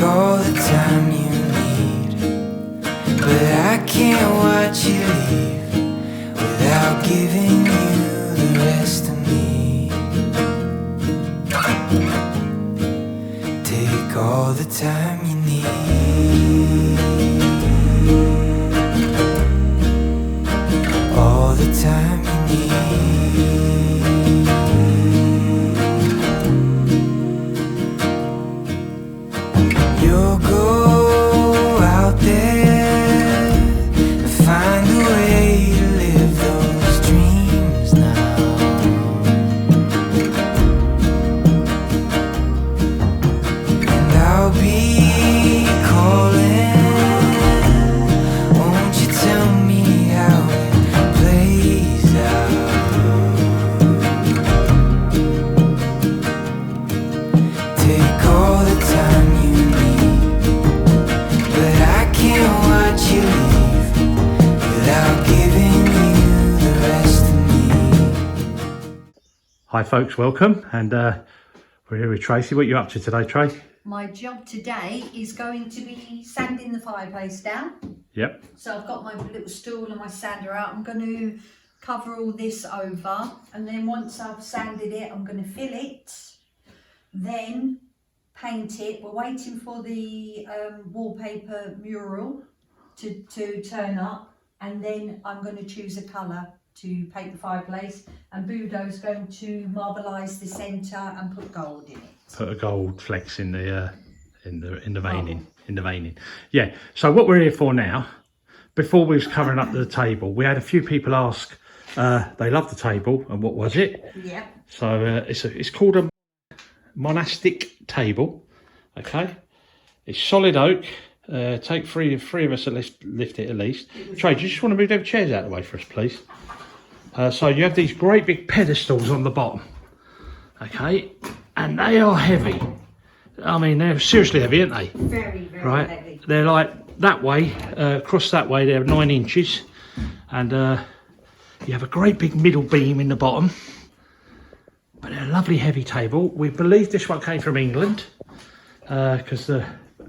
all the time you need, but I can't watch you leave without giving you the rest of me. Take all the time you need, all the time you need. You'll go out there and find a way to live those dreams now. And I'll be calling. Won't you tell me how it plays out? Take all the time you you leave without giving you the rest of me. Hi folks, welcome, and we're here with Tracy. What are you up to today, Trey? My job today is going to be sanding the fireplace down. Yep. So I've got my little stool and my sander out. I'm going to cover all this over, and then once I've sanded it, I'm going to fill it, then paint it. We're waiting for the wallpaper mural to turn up, and then I'm going to choose a colour to paint the fireplace, and Budo's going to marblise the centre and put gold in it. Put a gold flex in the veining, in the veining. Yeah. So what we're here for now, before we was covering up the table, we had a few people ask. They love the table, and what was it? Yeah. So it's called a Monastic table. Okay. It's solid oak. Take three of us to lift it at least. Trey, do you just want to move them chairs out of the way for us, please? So you have these great big pedestals on the bottom, okay, and they are heavy. I mean, they're seriously heavy, aren't they? Very, very right. Heavy. They're like that way, across that way. They're 9 inches, and you have a great big middle beam in the bottom. But they're a lovely heavy table. We believe this one came from England, because the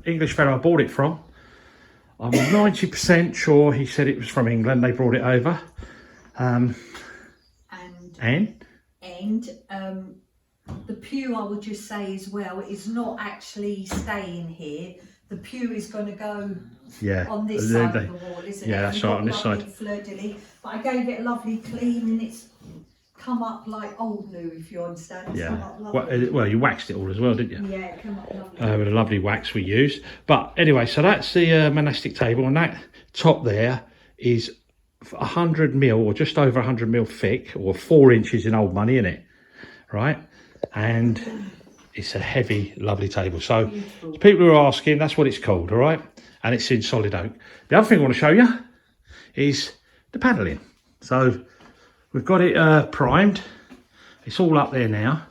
English fellow I bought it from, I'm 90% sure he said it was from England. They brought it over. And the pew, I would just say as well, is not actually staying here. The pew is going to go on this side of the wall, isn't it? Yeah, that's right, on this side. But I gave it a lovely clean, and it's come up like old new, if you understand. It's come up lovely. Well, you waxed it all as well, didn't you? Yeah, it came up lovely. With a lovely wax we used. But anyway, so that's the Monastic table, and that top there is 100mm or just over 100mm thick, or 4 inches in old money, isn't it? Right? And it's a heavy, lovely table. So people who are asking, that's what it's called, all right? And it's in solid oak. The other thing I want to show you is the panelling. So we've got it primed. It's all up there now.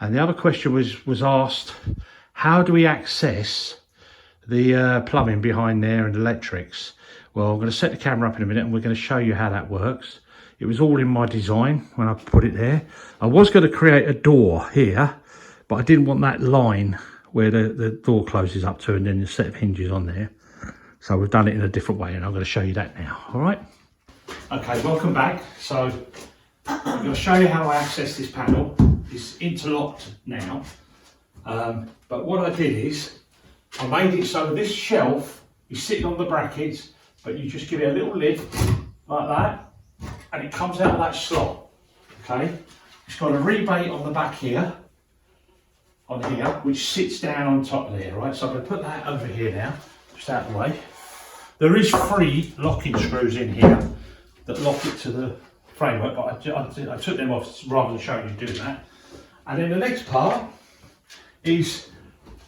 And the other question was asked, how do we access the plumbing behind there and electrics? Well, I'm going to set the camera up in a minute, and we're going to show you how that works. It was all in my design when I put it there. I was going to create a door here, but I didn't want that line where the door closes up to, and then the set of hinges on there. So we've done it in a different way, and I'm going to show you that now. All right. Okay, welcome back. So I'm going to show you how I access this panel. It's interlocked now. But what I did is I made it so this shelf is sitting on the brackets, but you just give it a little lift like that, and it comes out of that slot. Okay, it's got a rebate on the back here, which sits down on top there, right? So I'm going to put that over here now, just out of the way. There is 3 locking screws in here that lock it to the framework, but I took them off rather than showing you doing that. And then the next part is,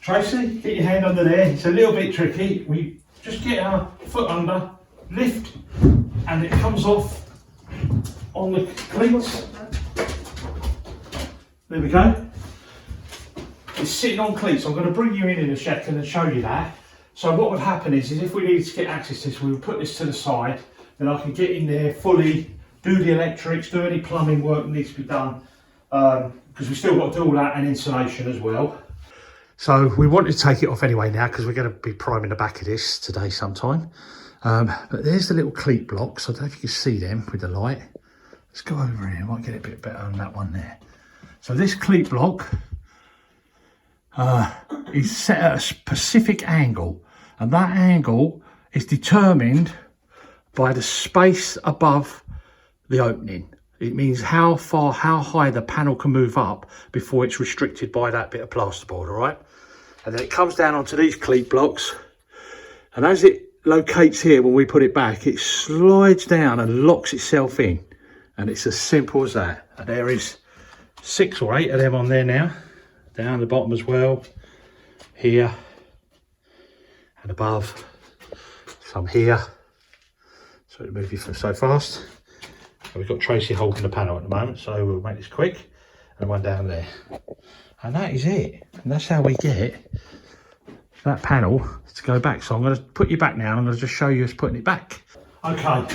Tracy, get your hand under there. It's a little bit tricky. We just get our foot under, lift, and it comes off on the cleats. There we go. It's sitting on cleats. I'm going to bring you in a second and show you that. So what would happen is if we needed to get access to this, we would put this to the side, then I can get in there fully, do the electrics, do any plumbing work that needs to be done, because we still got to do all that and insulation as well. So we wanted to take it off anyway now because we're going to be priming the back of this today sometime. But there's the little cleat blocks. I don't know if you can see them with the light. Let's go over here. Might get it a bit better on that one there. So this cleat block is set at a specific angle, and that angle is determined by the space above the opening. It means how high the panel can move up before it's restricted by that bit of plasterboard, all right? And then it comes down onto these cleat blocks, and as it locates here when we put it back, it slides down and locks itself in, and it's as simple as that. And there is 6 or 8 of them on there now, down the bottom as well, here and above, some here. So to move you so fast. So we've got Tracy holding the panel at the moment, so we'll make this quick, and one down there. And that is it. And that's how we get that panel to go back. So I'm going to put you back now, and I'm going to just show you us putting it back. Okay,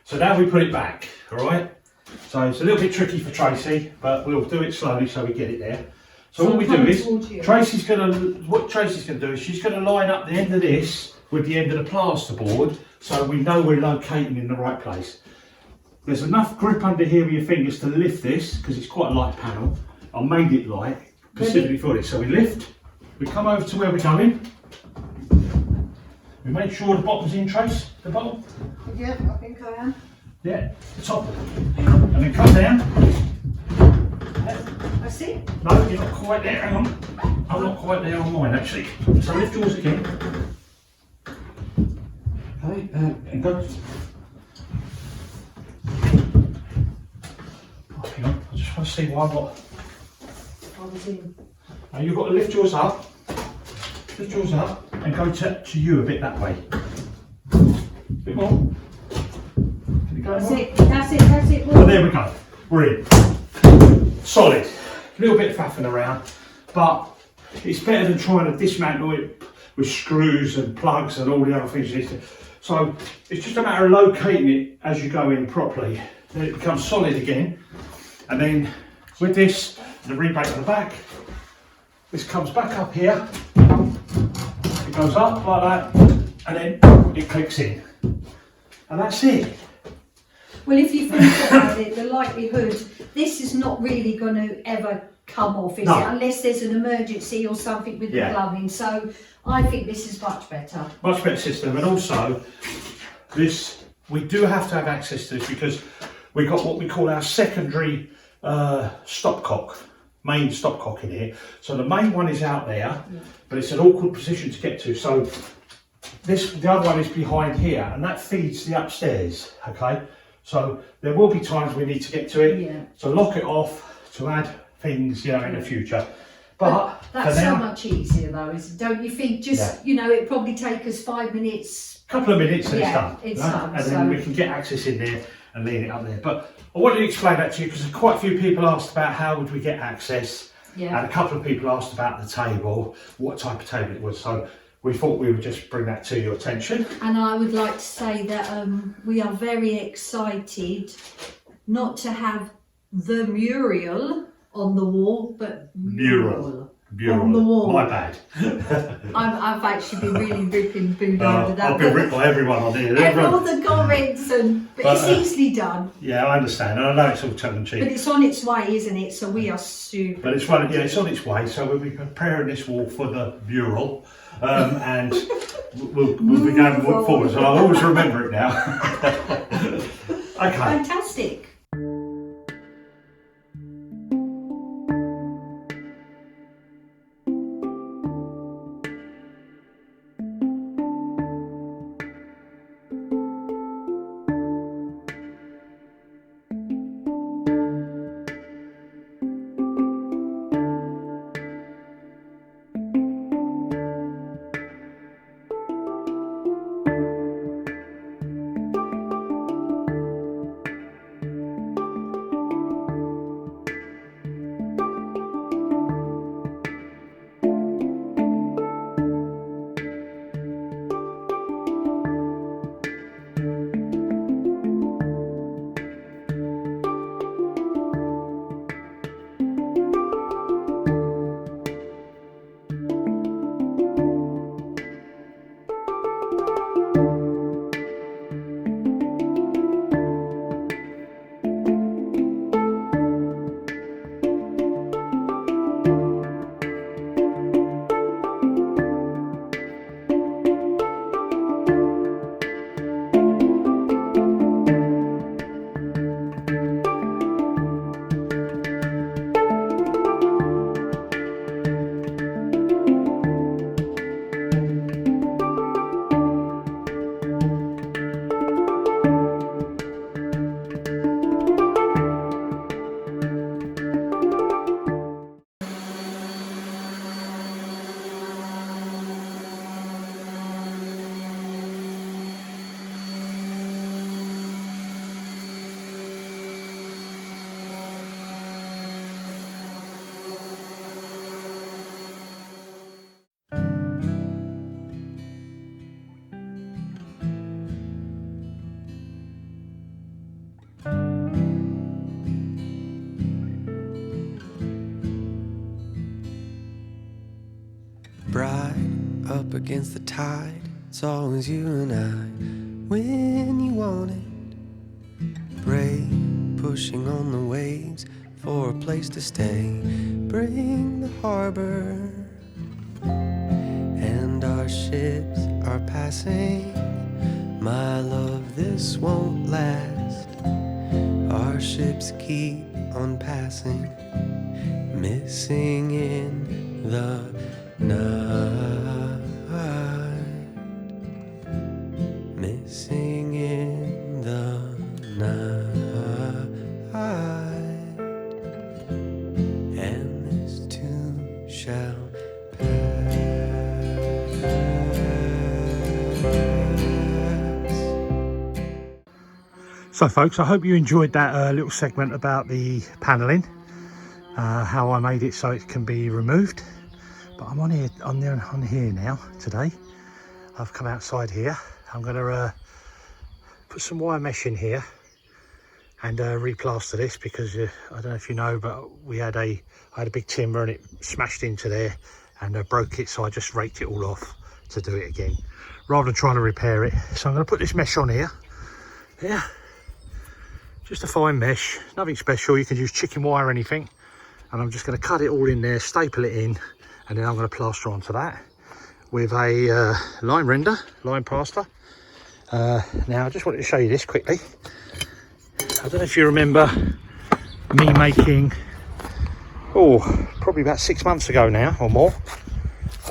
so now we put it back, all right? So it's a little bit tricky for Tracy, but we'll do it slowly so we get it there. So what we do is, what Tracy's going to do is she's going to line up the end of this with the end of the plasterboard, so we know we're locating in the right place. There's enough grip under here with your fingers to lift this, because it's quite a light panel. I made it light specifically for this. So we lift, we come over to where we're going. We make sure the bottom's in, Trace, the bottom. Yeah, I think I am. Yeah, the top. And then come down. That's it? No, you're not quite there, hang on. I'm not quite there on mine actually. So lift yours again. Okay, and go. Oh, hang on, I just want to see why I'm not. I was in. Now you've got to lift yours up. Lift yours up and go to you a bit that way. A bit more. Can you go That's more? it, that's it, that's it. Oh, there we go. We're in. Solid. A little bit of faffing around, but it's better than trying to dismantle it with screws and plugs and all the other things you need to. So it's just a matter of locating it as you go in properly. Then it becomes solid again. And then with this, the rebate on the back, this comes back up here. It goes up like that, and then it clicks in. And that's it. Well, if you think about it, the likelihood, this is not really going to ever come off, is No. it? Unless there's an emergency or something with the plumbing. So I think this is much better. Much better system, and also this, we do have to have access to this because we've got what we call our secondary stopcock, main stopcock in here. So the main one is out there, but it's an awkward position to get to. So the other one is behind here, and that feeds the upstairs, okay? So there will be times we need to get to it, to lock it off, to add things, you know, in the future. But that's so much easier though, don't you think? Just, you know, it'd probably take us 5 minutes. Couple of minutes and it's done. It's right? done. And then we can get access in there and lean it up there. But I wanted to explain that to you because quite a few people asked about how would we get access. Yeah. And a couple of people asked about the table, what type of table it was. So we thought we would just bring that to your attention. And I would like to say that we are very excited not to have the mural on the wall, but mural on the wall. My bad. I've actually been really ripping Budo over that. I've been ripped by everyone on here. All the comments, but it's easily done. Yeah, I understand, and I know it's all tongue in cheek. But it's on its way, isn't it? So we are super. But it's one, it's on its way. So we'll be preparing this wall for the mural, and we'll be going forward. So I'll always remember it now. Okay. Fantastic. up against the tide. It's always you and I when you want it. Brave, pushing on the waves for a place to stay. Bring the harbor, and our ships are passing. My love, this won't last. Our ships keep on passing, missing in the night, missing in the night, and this too shall pass. So folks, I hope you enjoyed that little segment about the panelling, how I made it so it can be removed. But I'm on here now today. I've come outside here. I'm going to put some wire mesh in here and replaster this, because I don't know if you know, but I had a big timber and it smashed into there and broke it, so I just raked it all off to do it again rather than trying to repair it. So I'm going to put this mesh on here. Yeah, just a fine mesh, nothing special. You can use chicken wire or anything, and I'm just going to cut it all in there, staple it in, and then I'm going to plaster onto that with a lime plaster. Now I just wanted to show you this quickly. I don't know if you remember me making, probably about 6 months ago now or more.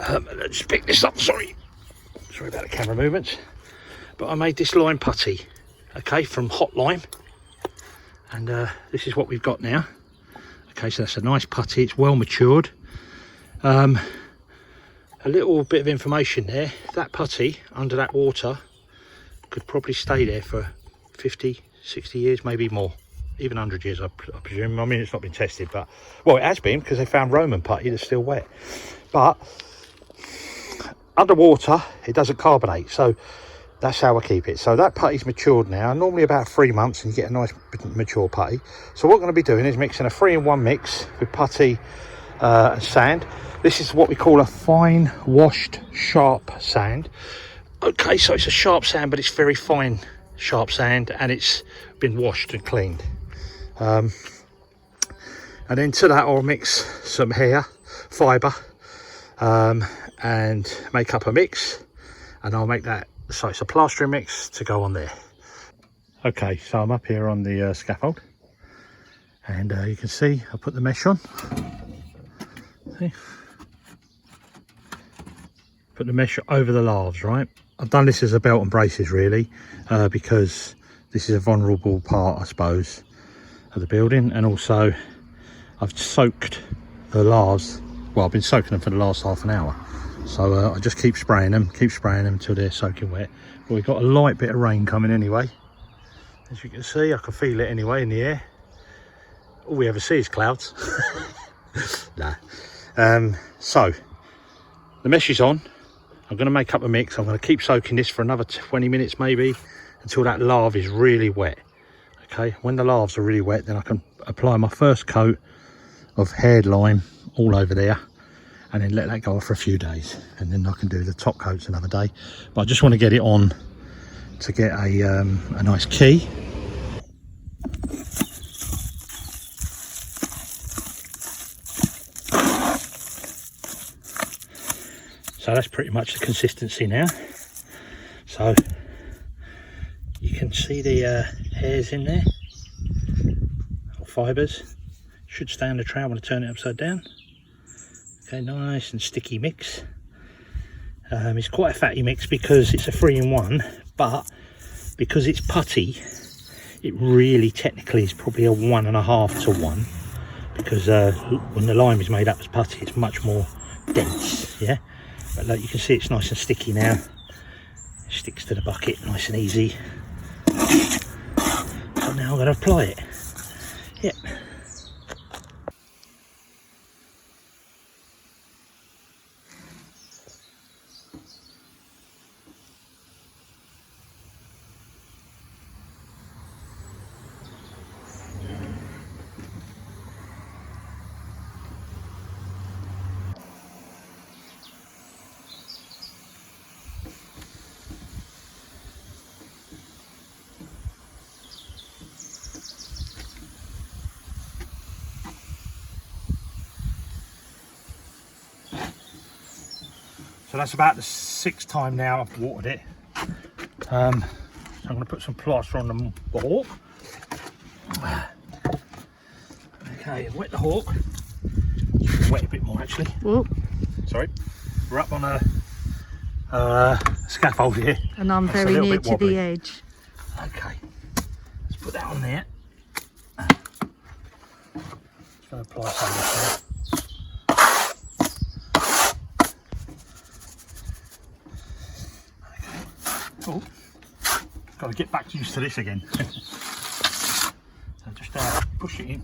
Let's just pick this up, sorry about the camera movements, but I made this lime putty, okay, from hot lime, and this is what we've got now. Okay, so that's a nice putty, it's well matured. A little bit of information there, that putty under that water could probably stay there for 50, 60 years, maybe more, even 100 years I presume. I mean, it's not been tested, but, well, it has been, because they found Roman putty that's still wet. But underwater it doesn't carbonate, so that's how I keep it. So that putty's matured now, normally about 3 months and you get a nice mature putty. So what we're going to be doing is mixing a 3-in-1 mix with putty and sand. This is what we call a fine washed sharp sand. Okay, so it's a sharp sand, but it's very fine sharp sand, and it's been washed and cleaned. And then to that I'll mix some hair fibre and make up a mix, and I'll make that so it's a plastering mix to go on there. Okay, so I'm up here on the scaffold, and you can see I put the mesh on. See? Put the mesh over the lathes, right? I've done this as a belt and braces really, because this is a vulnerable part, I suppose, of the building, and also I've soaked the lathes. Well, I've been soaking them for the last half an hour, so I just keep spraying them until they're soaking wet. But we've got a light bit of rain coming anyway, as you can see. I can feel it anyway in the air. All we ever see is clouds. Nah. So the mesh is on. I'm going to make up a mix. I'm going to keep soaking this for another 20 minutes maybe, until that lathe is really wet. Okay, when the lathes are really wet, then I can apply my first coat of haired lime all over there, and then let that go off for a few days, and then I can do the top coats another day. But I just want to get it on to get a nice key. So that's pretty much the consistency now. So you can see the hairs in there, or fibres. Should stay on the tray. I'm going to turn it upside down. Okay, nice and sticky mix. It's quite a fatty mix because it's a 3-in-1, but because it's putty, it really technically is probably a 1.5 to 1, because when the lime is made up as putty, it's much more dense. Yeah. But like you can see, it's nice and sticky now. It sticks to the bucket nice and easy. So now I'm going to apply it. Yep. So that's about the 6th time now I've watered it. So I'm going to put some plaster on the hawk. Okay, wet the hawk. Wet a bit more actually. Whoop. Sorry. We're up on a scaffold here. And I'm It's a very little near bit to wobbly. the edge. Okay. Let's put that on there. Just going to apply some of this. Oh, got to get back used to this again. So just push it in.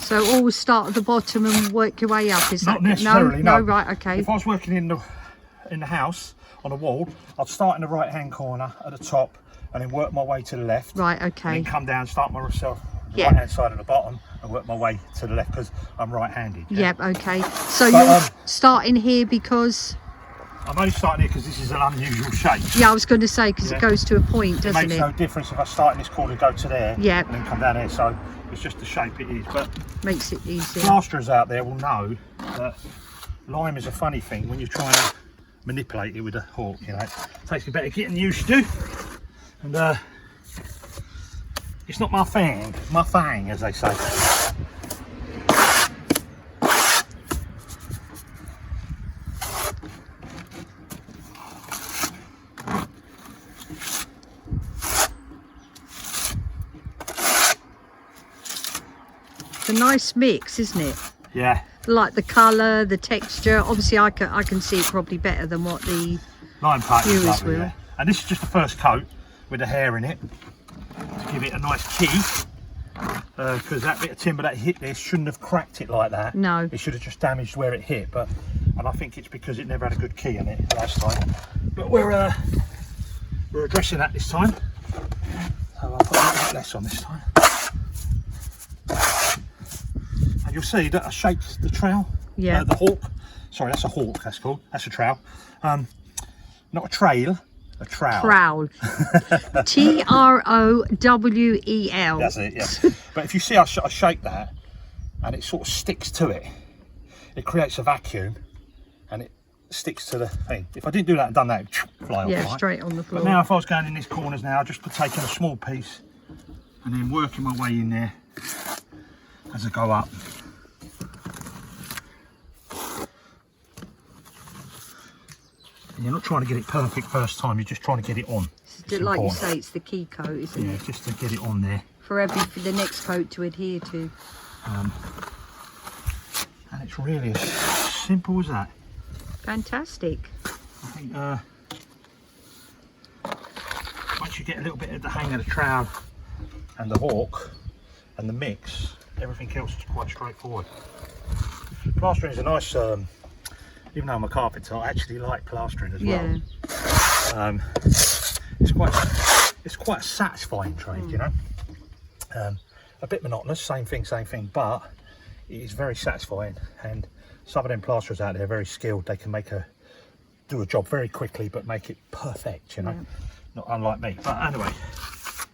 So always start at the bottom and work your way up, is Not that? necessarily, No, no. right, okay. If I was working in the house on a wall, I'd start in the right hand corner at the top and then work my way to the left. Right, And okay. then come down, start myself the Yeah. right hand side at the bottom and work my way to the left because I'm right handed. Yep, okay. So But, you're starting here because, I'm only starting here because this is an unusual shape. yeah, I was going to say, because Yeah. it goes to a point, It doesn't makes it? no difference if I start in this corner, go to there, Yeah. and then come down here. So it's just the shape it is. But Makes it easier. plasterers out there will know that lime is a funny thing when you're trying to manipulate it with a hawk. You know, it takes a bit of getting used to, and it's not my fang, as they say. It's a nice mix, isn't it? Yeah, Like the colour, the texture. Obviously, I can see it probably better than what the... lime paint is Viewers lovely. will. Yeah. And this is just the first coat with the hair in it to give it a nice key. Because that bit of timber that hit this shouldn't have cracked it like that. No. It should have just damaged where it hit. And I think it's because it never had a good key on it last time. But we're addressing that this time. So I'll put a little bit less on this time. And you'll see that I shaped the trowel. Yeah. The hawk. Sorry, that's a hawk. That's called. That's a trowel. Not a trail. A trowel. Trowel. Trowel. That's it, yeah. But if you see I shake that and it sort of sticks to it, it creates a vacuum and it sticks to the thing. If I didn't do that and done that, it'd fly off. Yeah, right? straight on the floor. But now if I was going in these corners now, I'd just be taking a small piece and then working my way in there as I go up. And you're not trying to get it perfect first time, you're just trying to get it on. It's like you important. say, it's the key coat, isn't Yeah, it? just to get it on there. For the next coat to adhere to. And it's really as simple as that. Fantastic. I think once you get a little bit of the hang of the trowel and the hawk and the mix, everything else is quite straightforward. Plastering is a nice, even though I'm a carpenter, I actually like plastering as well. Yeah. It's quite a satisfying trade, you know. A bit monotonous, same thing, but it is very satisfying. And some of them plasterers out there are very skilled. They can do a job very quickly, but make it perfect, you know. Yeah. Not unlike me. But anyway,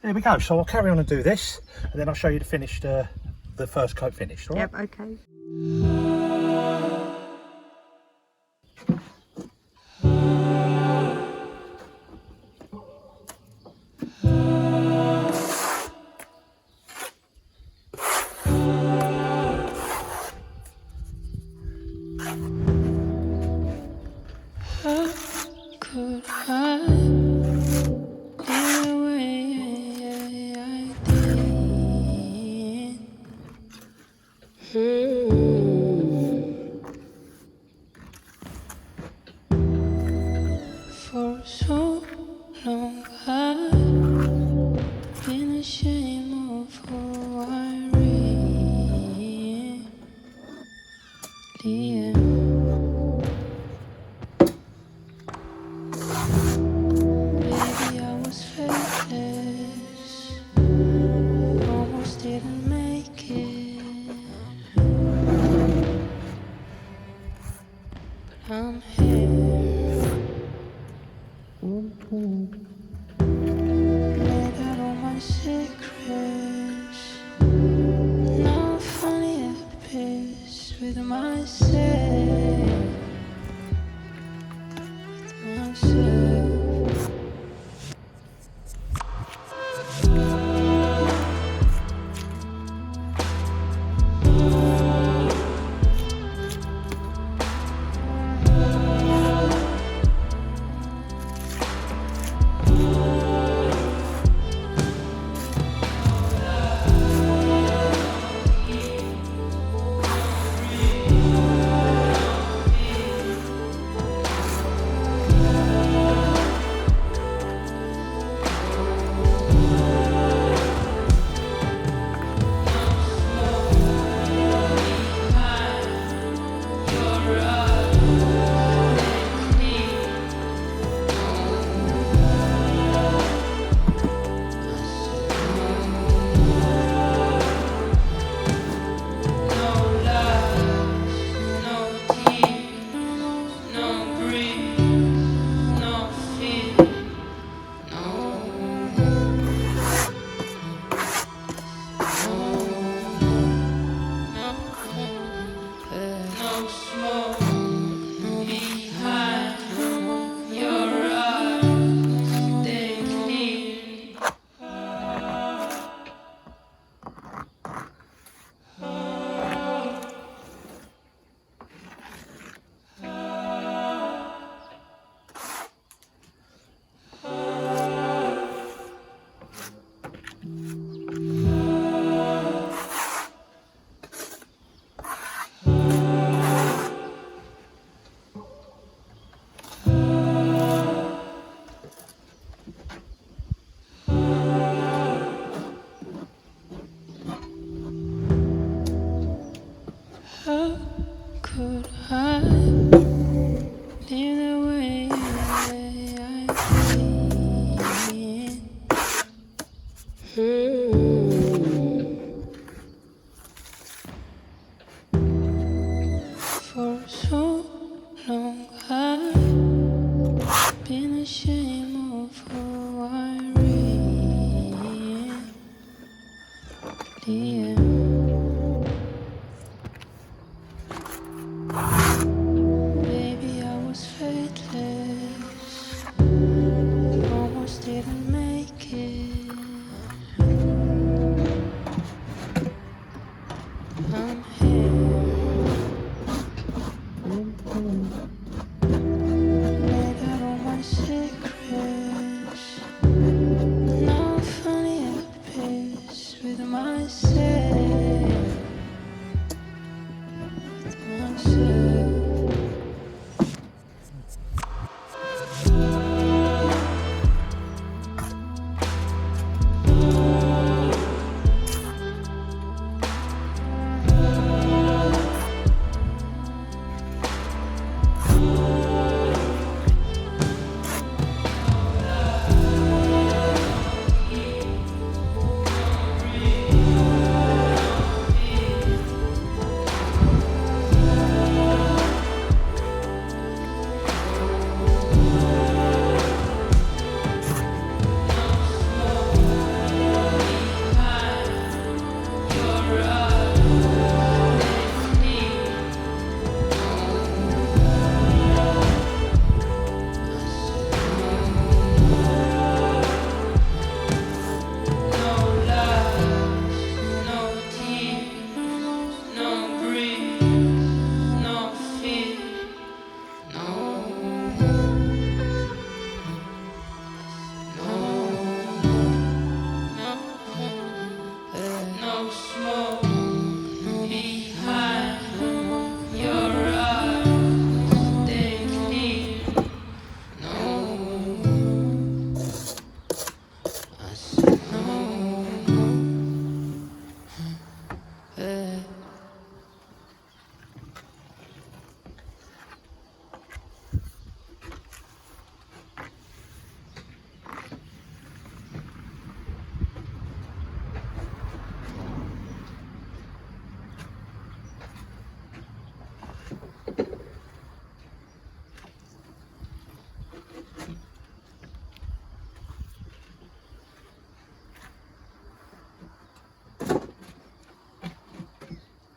there we go. So I'll carry on and do this, and then I'll show you the finished, the first coat finished. All right? Yep, okay. For so long I've been ashamed of who I really am. Maybe I was faithless, almost didn't make it, but I'm here. Let out all my secrets. Now I'm finally at peace with myself. could I live the way I did? For so long I've been ashamed of who I really am. Baby, I was faithless, almost didn't make it. I'm here, laid out all my secrets. Now I'm finally at peace with myself, with myself.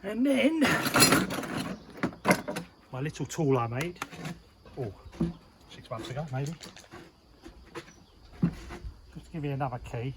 And then my little tool I made, 6 months ago maybe. Just to give you another key.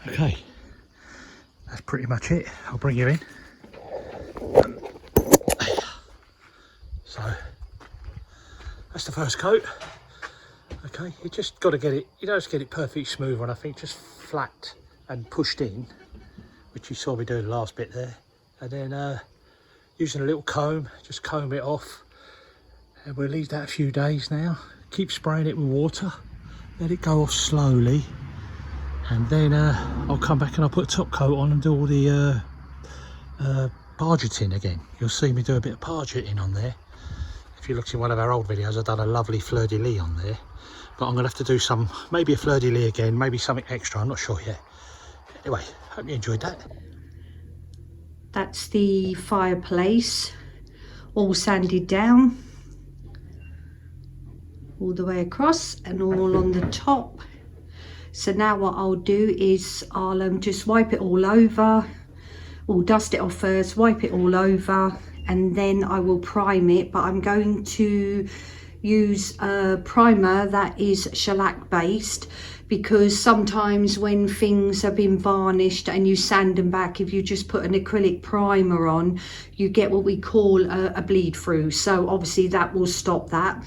Okay, that's pretty much it. I'll bring you in. So that's the first coat. Okay, you just got to get it, you don't just get it perfectly smooth one, I think just flat and pushed in, which you saw me do the last bit there. And then using a little comb, just comb it off. And we'll leave that a few days now. Keep spraying it with water, let it go off slowly. And then I'll come back and I'll put a top coat on and do all the pargeting again. You'll see me do a bit of pargeting on there. If you looked in one of our old videos, I've done a lovely fleur-de-lis on there. But I'm going to have to do some, maybe a fleur-de-lis again, maybe something extra, I'm not sure yet. Anyway, hope you enjoyed that. That's the fireplace, all sanded down, all the way across and all on the top. So now what I'll do is I'll just wipe it all over, or dust it off first, wipe it all over, and then I will prime it. But I'm going to use a primer that is shellac based, because sometimes when things have been varnished and you sand them back, if you just put an acrylic primer on, you get what we call a bleed through. So obviously that will stop that.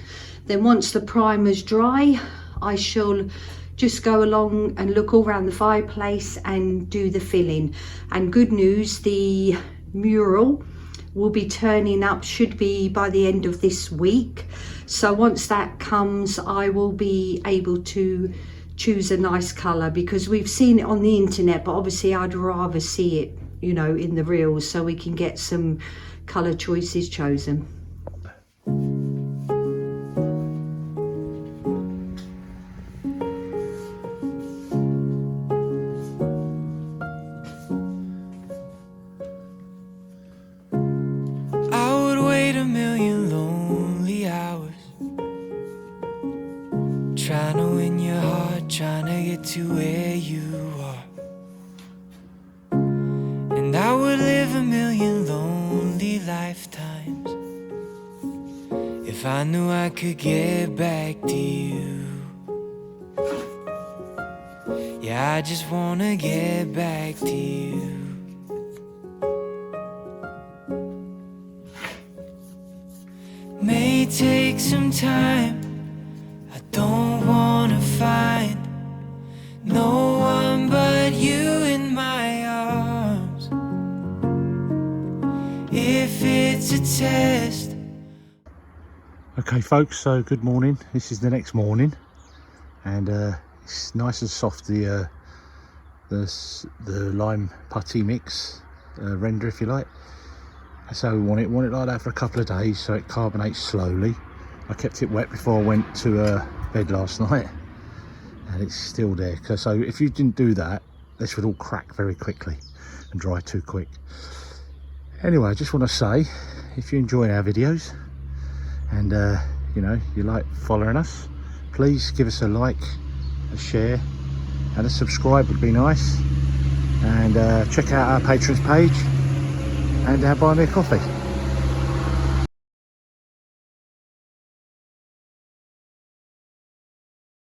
Then once the primer's dry, I shall just go along and look all around the fireplace and do the filling. And good news, the mural will be turning up, should be by the end of this week. So once that comes, I will be able to choose a nice colour, because we've seen it on the internet, but obviously I'd rather see it, you know, in the reels, so we can get some colour choices chosen. Trying to win your heart, trying to get to where you are. And I would live a million lonely lifetimes if I knew I could get back to you. Yeah, I just wanna get back to you. May take some time, I don't wanna find no one but you in my arms. If it's a test. Okay folks, so good morning. This is the next morning, and it's nice and soft, the lime putty mix, render if you like. That's how we want it like that for a couple of days, so it carbonates slowly. I kept it wet before I went to bed last night, and it's still there. So if you didn't do that, this would all crack very quickly and dry too quick. Anyway, I just want to say, if you enjoy our videos and you know, you like following us, please give us a like, a share and a subscribe would be nice. And check out our patrons page and buy me a coffee.